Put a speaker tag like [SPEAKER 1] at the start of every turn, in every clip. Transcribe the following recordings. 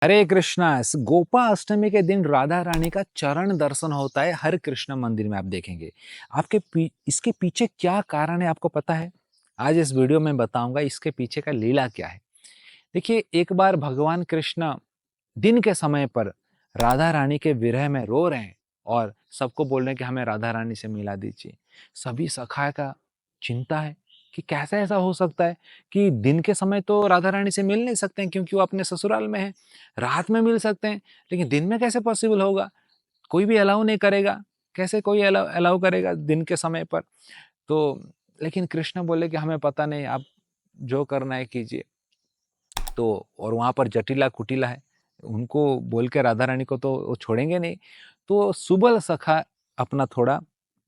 [SPEAKER 1] हरे कृष्णा। इस गोपा अष्टमी के दिन राधा रानी का चरण दर्शन होता है हर कृष्ण मंदिर में। आप देखेंगे इसके पीछे क्या कारण है, आपको पता है? आज इस वीडियो में बताऊंगा इसके पीछे का लीला क्या है। देखिए, एक बार भगवान कृष्ण दिन के समय पर राधा रानी के विरह में रो रहे हैं और सबको बोल रहे हैं कि हमें राधा रानी से मिला दीजिए। सभी सखा का चिंता है कि कैसे ऐसा हो सकता है कि दिन के समय तो राधा रानी से मिल नहीं सकते हैं क्योंकि वो अपने ससुराल में है। रात में मिल सकते हैं, लेकिन दिन में कैसे पॉसिबल होगा? कोई भी अलाउ नहीं करेगा। कैसे कोई अलाउ अलाउ करेगा दिन के समय पर? तो लेकिन कृष्ण बोले कि हमें पता नहीं, आप जो करना है कीजिए। तो और वहाँ पर जटिला कुटिला है, उनको बोल के राधा रानी को तो वो छोड़ेंगे नहीं। तो सुबल सखा अपना थोड़ा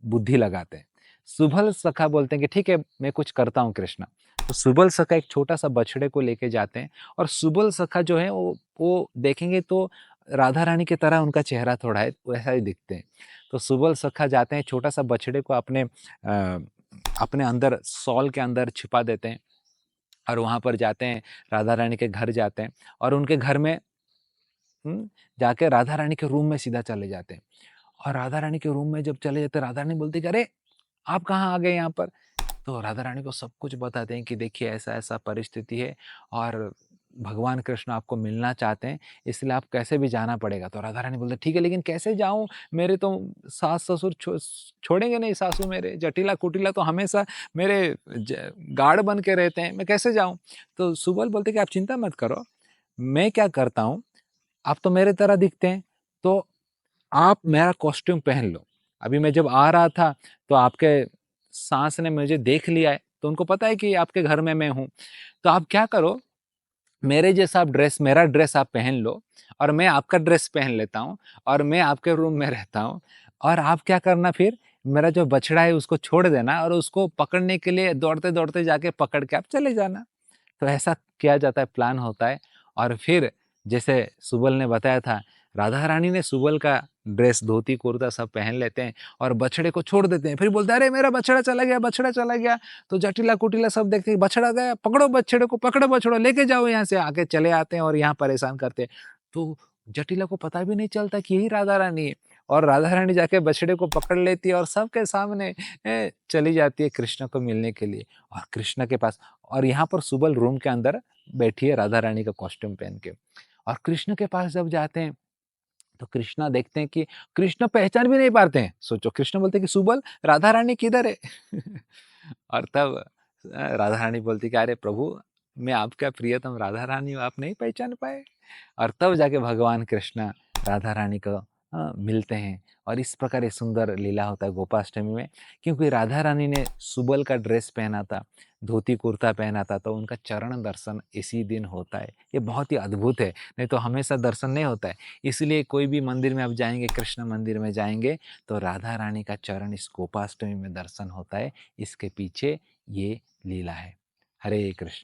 [SPEAKER 1] बुद्धि लगाते हैं। सुबल सखा बोलते हैं कि ठीक है, मैं कुछ करता हूँ कृष्णा। तो सुबल सखा एक छोटा सा बछड़े को लेके जाते हैं और सुबल सखा जो है वो देखेंगे तो राधा रानी की तरह उनका चेहरा थोड़ा है, वैसा ही दिखते हैं। तो सुबल सखा जाते हैं, छोटा सा बछड़े को अपने अंदर शॉल के अंदर छिपा देते हैं और वहाँ पर जाते हैं, राधा रानी के घर जाते हैं और उनके घर में जाके राधा रानी के रूम में सीधा चले जाते हैं। और राधा रानी के रूम में जब चले जाते हैं, राधा रानी बोलती है कि अरे, आप कहाँ आ गए यहाँ पर? तो राधा रानी को सब कुछ बताते हैं कि देखिए ऐसा-ऐसा परिस्थिति है और भगवान कृष्ण आपको मिलना चाहते हैं, इसलिए आप कैसे भी जाना पड़ेगा। तो राधा रानी बोलते हैं ठीक है, लेकिन कैसे जाऊँ? मेरे तो सास-ससुर छोड़ेंगे नहीं, सासू मेरे, जटिला-कुटिला तो हमेशा मेरे गार्ड बन के रहते हैं, मैं कैसे जाऊँ? तो सुबल बोलते हैं कि आप चिंता मत करो, मैं क्या करता हूँ, आप तो मेरे तरह दिखते हैं, तो आप मेरा कॉस्ट्यूम पहन लो। अभी मैं जब आ रहा था तो आपके सास ने मुझे देख लिया है, तो उनको पता है कि आपके घर में मैं हूँ। तो आप क्या करो, मेरा ड्रेस आप पहन लो और मैं आपका ड्रेस पहन लेता हूँ और मैं आपके रूम में रहता हूँ। और आप क्या करना फिर, मेरा जो बछड़ा है उसको छोड़ देना और उसको पकड़ने के लिए दौड़ते-दौड़ते जाके पकड़ के आप चले जाना। तो ऐसा किया जाता है, प्लान होता है। और फिर जैसे सुबल ने बताया था, राधा रानी ने सुबल का ड्रेस, धोती कुर्ता सब पहन लेते हैं और बछड़े को छोड़ देते हैं। फिर बोलते हैं अरे मेरा बछड़ा चला गया, बछड़ा चला गया। तो जटिला कुटिला सब देखते हैं बछड़ा गया, पकड़ो बछड़े को, पकड़ो बछड़ो, लेके जाओ यहाँ से। आके चले आते हैं और यहाँ परेशान करते हैं। तो जटिला को पता भी नहीं चलता कि यही राधा रानी है। और राधा रानी जाके बछड़े को पकड़ लेती है और सबके सामने चली जाती है कृष्ण को मिलने के लिए। और कृष्ण के पास, और यहाँ पर सुबल रूम के अंदर बैठी है राधा रानी का कॉस्ट्यूम पहन के। और कृष्ण के पास जब जाते हैं तो कृष्णा देखते हैं कि कृष्ण पहचान भी नहीं पाते हैं। सोचो, कृष्ण बोलते हैं कि सुबल, राधा रानी किधर है? और तब राधा रानी बोलती कि अरे प्रभु, मैं आपका प्रियतम राधा रानी हूँ, आप नहीं पहचान पाए? और तब जाके भगवान कृष्ण राधा रानी को मिलते हैं। और इस प्रकार एक सुंदर लीला होता है गोपाष्टमी में, क्योंकि राधा रानी ने सुबल का ड्रेस पहना था, धोती कुर्ता पहना था, तो उनका चरण दर्शन इसी दिन होता है। ये बहुत ही अद्भुत है, नहीं तो हमेशा दर्शन नहीं होता है। इसलिए कोई भी मंदिर में आप जाएंगे, कृष्ण मंदिर में जाएंगे, तो राधा रानी का चरण इस गोपाष्टमी में दर्शन होता है। इसके पीछे ये लीला है। हरे कृष्ण।